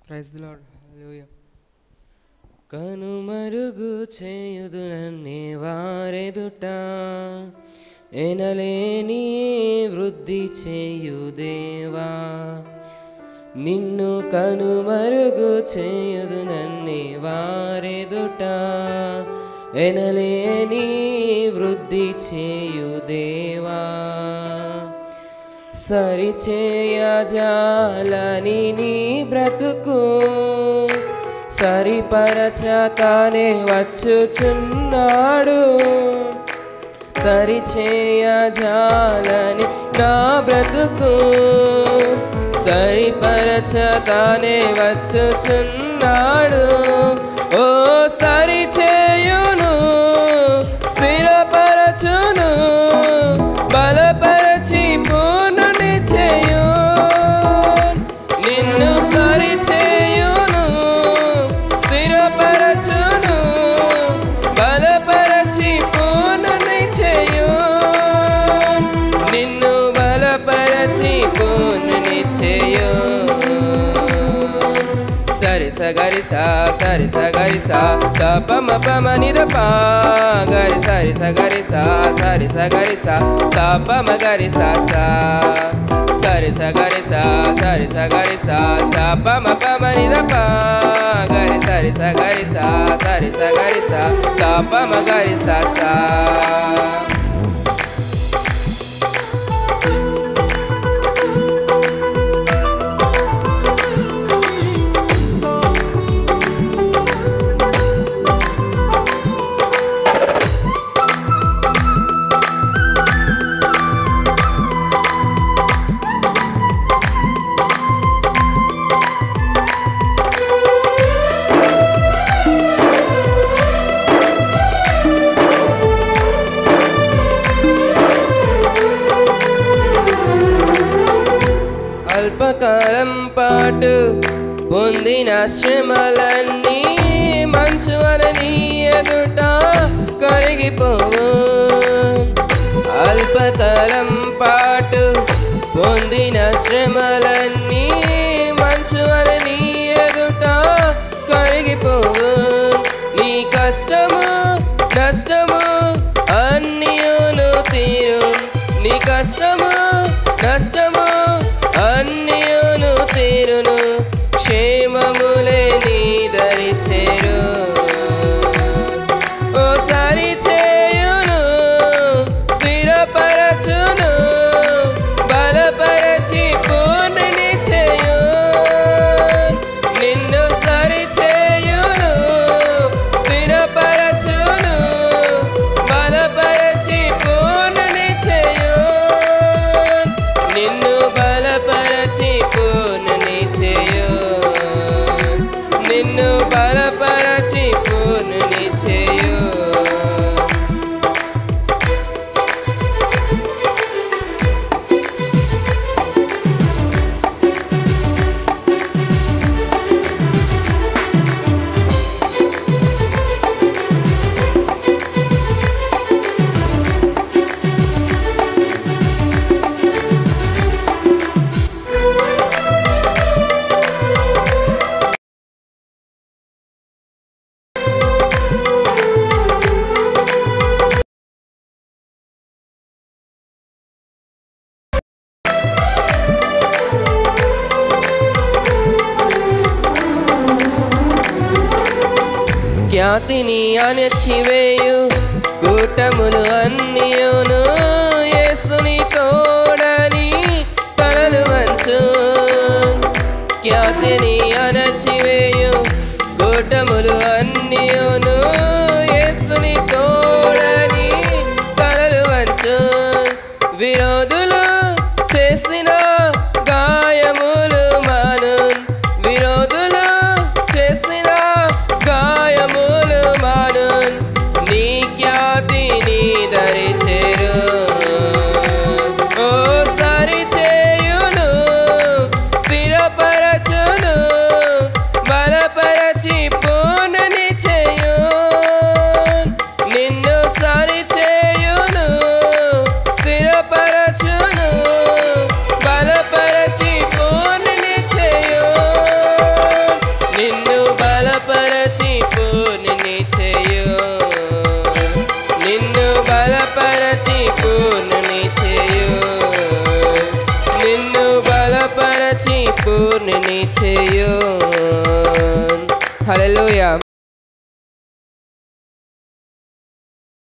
Praise the lord. హల్లెలూయా. కనుమరుగు చేయుదు నన్నే వారెదుట, ఎనలేని వృద్ధి చేయు దేవా. నిన్ను కనుమరుగు చేయుదు నన్నే వారెదుట, ఎనలేని వృద్ధి చేయు దేవా. సరిచేయజాలని నీ బ్రతుకు, సరిపరచతానే వచ్చుచున్నాడు. సరిచేయజాలని నా బ్రతుకు, సరిపరచతానే వచ్చుచున్నాడు. ఓ సరిచేయును, స్థిరపరచును, బలపరచి పూర్ణుని చేయు. నిన్ను సరిచేయును, స్థిరపరచును, బలపరచి పూర్ణుని చేయు. నిన్ను బలపరచి పూర్ణుని చేయు. సరి సగరి సా సరి సగరి సా సపమ పమ నిద పా గరి సరి సగరి సా సరి సగరి సా సపమ గరి సా సా సరి సగరి సా సరి సగరి సా సపమ పమ నిద పా గరి సరి సగరి సా సరి సగరి సా సపమ గరి సా సా. అల్పకాలం పాటు పొందిన శ్రమలన్నీ మంచువలని ఎదుట కరిగిపోవు. అల్పకాలం పాటు పొందిన శ్రమలన్నీ మంచువలని ఎదుట కరిగిపోవు. నీ కష్టము నష్టము అన్నియును తీరు. నీ కష్టము నష్టము అన్నియును తీరును. క్షేమములే నీ దరి చేరు. ఓ సరి చేయును, స్థిరపరచును, బలపరచి పూర్ణుని చేయు. నిన్ను సరి చేయును, స్థిరపరచును, బలపరచి పూర్ణుని చేయు. నిన్ను బలపరచి పూర్ణుని చేయు. నిన్ను బలపరచి పూర్ణుని చేయు. ఖ్యాతిని అణచివేయు కూటములు అన్నియును యేసుని తోడని తలలు వంచు. ఖ్యాతిని అణచివేయు కూటములు అన్నియును యేసుని తోడని తలలు వంచు. విరోధులు చేసిన గాయములు మాను. విరోధులు చేసిన గాయములు మాను. నీ ఖ్యాతి నీ దరి చేరు. ఓ సరి చేయును, స్థిరపరచును, బలపరచి పూర్ణుని చేయు. పూర్ణిని చేయు. హల్లెలూయా.